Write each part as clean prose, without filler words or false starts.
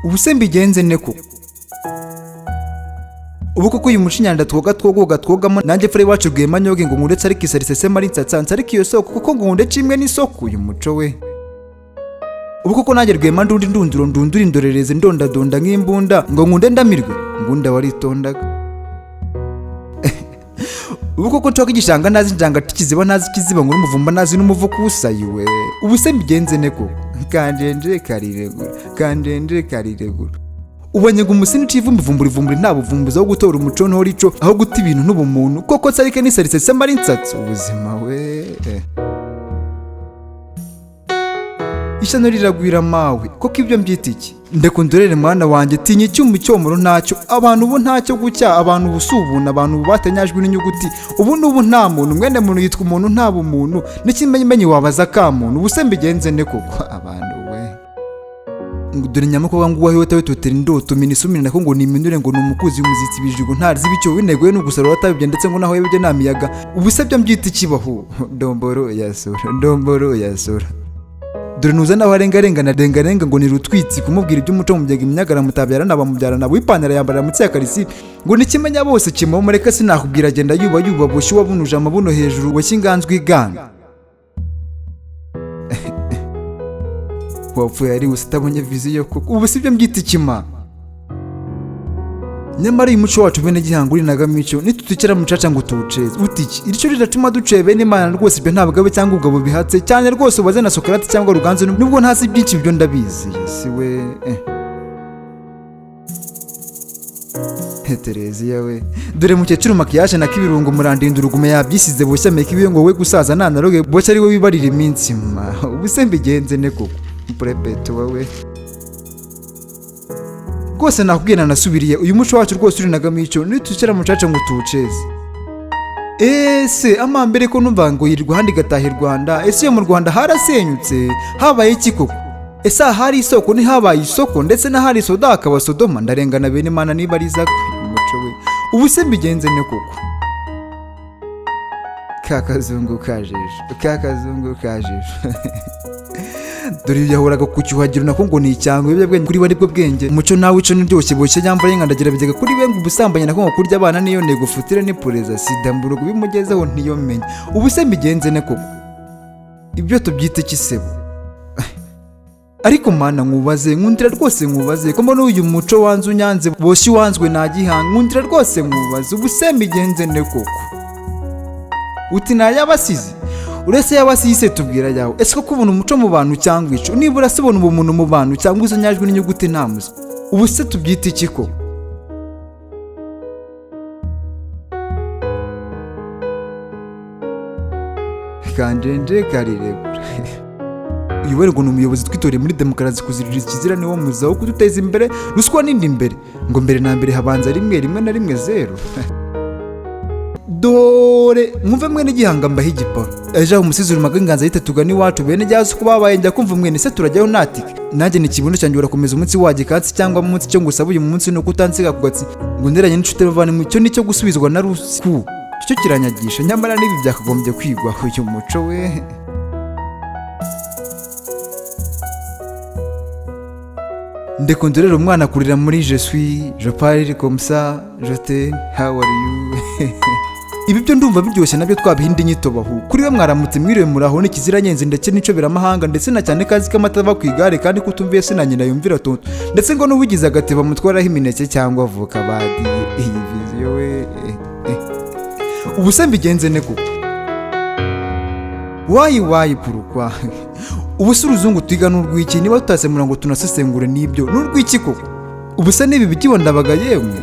ubuse mbigenze neko ubu koko uyu mushinyanda twogamo nanjye fure iwacu Rwema nyoge ngo ngundetse ariko isarisese mari nsatsansa ariko iyo soko kuko ngunde cimwe n'isoko uyu muco we ubu koko nanjye Rwema ndundura indorereze ndondadonda nk'imbunda ngo ngunde ndamirwe ngunda waritondaga ubu koko ncoka igishanga nazi njanga tikiziba nazi kiziba ngo umuvumba nazi n'umuvuko usayiwe ubuse mbigenze neko kanjenje kariregura ubonye ngo umusini ucivumbura ivumburi nta buvumbuza wo gutora umuco ntorico aho guta ibintu n'ubumuntu koko tsarike n'isarisese mari nsatsi ubuzima we ishano riragwira mawe koko ibyo mbyita iki ndekundorere mwana wanjye tinye icyuma cyomoro ntacyo abantu ubu ntacyo gucya abantu ubusubuna abantu batanyajwe n'inyuguti ubu nta muntu mwene muntu yitwa umuntu nta bumuntu n'ikimenyimenyi wabaza ka muntu ubuse mbigenze ne koko abantu we dore nyamuko ngo wahiwe tawe totera indoto minisumira nako ngo niminure ngo numukuzi w'umuzitsi bijigo ntarizi bico winegoye no gusara watabye ndetse ngo naho yebye namiyaga ubuse byo mbyita ikibaho ndomboro yasura dore nuza naho arengarengana ngo ni rutwitsi kumubwira iby'umuco mu byega imyagara mutabyara nabamubyarana wipantara yambara mu cyakarisi ngo nikimenya bose kimomureka sinakubwira agenda yuba boshi wabunuje amabuno hejuru washinganzwe igana wapfuye ari usitabonye viziyo koko ubu sibyo mbyita ikima nyamara uyu muco wacu bene gihanguri nagamico nitutukira mucaca ngo tuwuceze utiki irico riratuma duceye bene Imana rwose ibyo ntabwo cyangwa ubwo bihatse cyane rwose ubaze na Sokrate cyangwa Ruganzu nubwo ntasi byinshi byo ndabizi siwe Tereziya we dore mukecuru makiyaje na kibirungo murandindura ugume yabyisize boshya meke ibiyo ngo we gusaza nanaroge boshya ari we wibarira iminsi ma ubuse mbigenze ne koko prepeto wawe rwose nakubwira nasubiriye uyu muco wacu rwose uri nagamico nitutukira mucaca ngo tuwuceze ese amambere ko numva ngo yirirwa handi gatahe Rwanda ese yo mu Rwanda harasenyutse habaye iki koko ese hari isoko ni habaye isoko ndetse na hari soda akaba Sodoma ndarengana bene Imana niba ariza umuco we ubuse mbigenze ne koko kakazungu kajeje dore yahoraga ku cyuhagiro nako ngo ni icyango ibyo kuri bari bwo bwenge umuco nawe ico niryoshye boshye yambaye nkandagira bijega kuri bengu ubusambanye nako kurya abana niyo nego futire ni pureza sida mburugo bimugezeho ntiyo menye ubuse mbigenze ne koko ibyo tubyite kisebo ariko mana nkundira rwose ko mbona uyu muco wanzu nyanze boshye wanzwe nagihanga nkundira rwose ubuse mbigenze ne koko uti nayabasize urese yabasise tubwira yawe ese ko kubona umuco mu bantu cyangwa ico nibura sibona ubumuntu mu bantu cyangwa izo nyajwe n'inyuguti ntamuze ubuse tubyita iki ko kanjenje kariregura uyu werego ni umuyobozi twitoreye muri demokarasi kuzirira ikizira niwo muzaho kuduteza imbere ruswa n'indi imbere ngo mbere na mbere habanza rimwe na rimwe zero dore mwumve mwene gihanga mbaho igiporo ejo umusizi urumaga inganzo yite tugana iwacu bene jyazo ko babaye njya kumva mwene se turajyaho natike nanjye ni kibuno cyanjye urakomeza umunsi waje katsi cyangwa umunsi cyo ngusaba uyu munsi no kutansiga kugatsi ngo nderanye n'inshuti bavana mu cyo nicyo gusubizwa na rusku cyo kiranyagisha nyamara nibi byakagombye kwigwa uyu muco we ndekundurira umwana kurira muri je parle comme ça je te how are you ibi byo ndumva biryoshye nabyo twabihinda inyito bahu kuri we mwaramutse mwiriwe muraho n'ikizira nyenzi ndetse n'ico biramahanga ndetse na cyane kazi k'amatava ku igare kandi kutumviye se na nyina yumvira tonto ndetse ngo n'uwigize agateba mutwaraho imineke cyangwa avuka badi iyi viziyo we ubuse mbigenze ne kuko wayi purukwa ubuse uruzungu twiga n'urwiki niba tutasemura ngo tunasesengure n'ibyo n'urwiki koko ubuse n'ibi bikibondabaga yemwe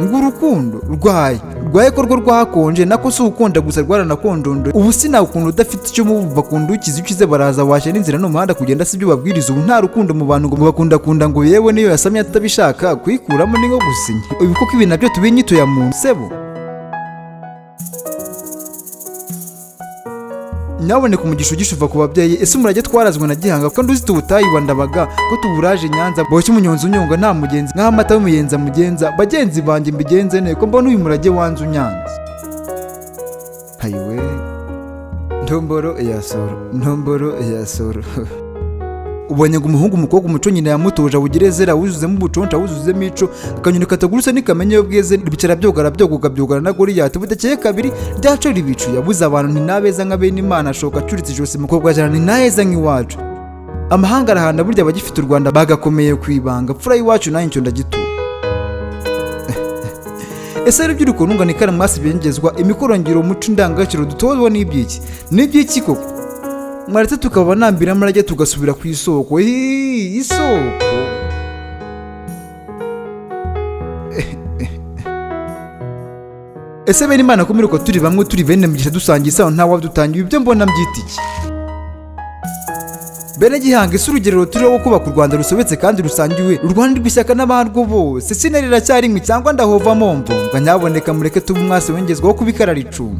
ngo urukundo rwaye ko rwo rwakonje nako si ukunda gusa rwaranakondondo ubu sinakunda udafite icyo mubu bakunda ukize baraza washe n'inzira no muhanda kugenda sibyo babwiriza ubu nta rukundo mu bantu ngo bakunda ngo yewe niyo yasamye atabishaka kuyikuramo ni nko gusinya ibi koko ibi nabyo tubinyito ya muntu sebo nyaboneka umugisha ugishuva ku babyeyi ese umurage twarazwe na gihanga kandi uzi tubutayiwa ndabaga ko tuburaje nyanza boshye umunyonzi unyonga nta mugenzi nk'amata y'umuyenza mugenza bagenzi banjye mbigenze ne ko mbona uyu murage wanzu nyanza hayiwe ntomboro ya soro ubonye ngo umuhungu umukobwa umuco nyina yamutoje awugerezera wuzuzemo ubuconca wuzuzemo ico akanyoni kataguruse nikamenya yo bweze bicara byogara byoguga byogara na Goliyati budakeye kabiri ryaco ribicu yabuze abantu ntinabeza nka bene Imana ashoka acuritse ijose mukobwa jana ntinaheza nk'iwacu amahanga arahanda burya abagifite u Rwanda bagakomeye kwibanga pfura iwacu nayo ncyo ndagitu ese rero by'uruko nungana ikara mwasi bengezwa imikorongiro umuco ndangagaciro dutozwa n'ibyiki koko mwaretse tukaba nambira marajye tugasubira ku isoko isoko ese bene Imana ko miruko turi bamwe turi bene mugisha dusangiye isaho nta wadutangiye ibyo mbona mbyitiki bene Gihanga ese urugerero turiho wo kubaka u Rwanda rusobetse kandi rusangiwe Rwanda rw'ishyaka n'abarwo bose sinarira cyarimwe cyangwa ndahova mombo ngo nyaboneka mureke tuba umwase wengezwaho kubikara ricuma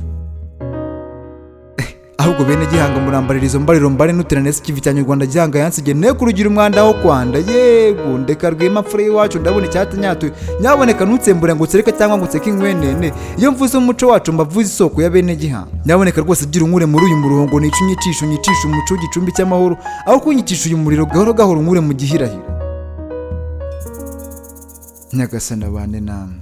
ahubwo bene Gihanga murambarira izo mbariro mbare nuterane sikivi cyane Rwanda Gihanga yansige ne kurugira umwanda ho Rwanda yego ndeka Rwema pfura iwacu ndabona icyatanyatwe nyaboneka nutsembura ngo tsereka cyangwa ngo tseke inkwenene iyo mvuze umuco wacu mbavuze isoko ya bene Gihanga nyaboneka rwose gira unkure muri uyu murongo nyicisha umuco gicumbi cy'amahoro aho kunyicisha uyu muriro gahoro gahoro nkure mu gihirahiro nyagasana bane namwe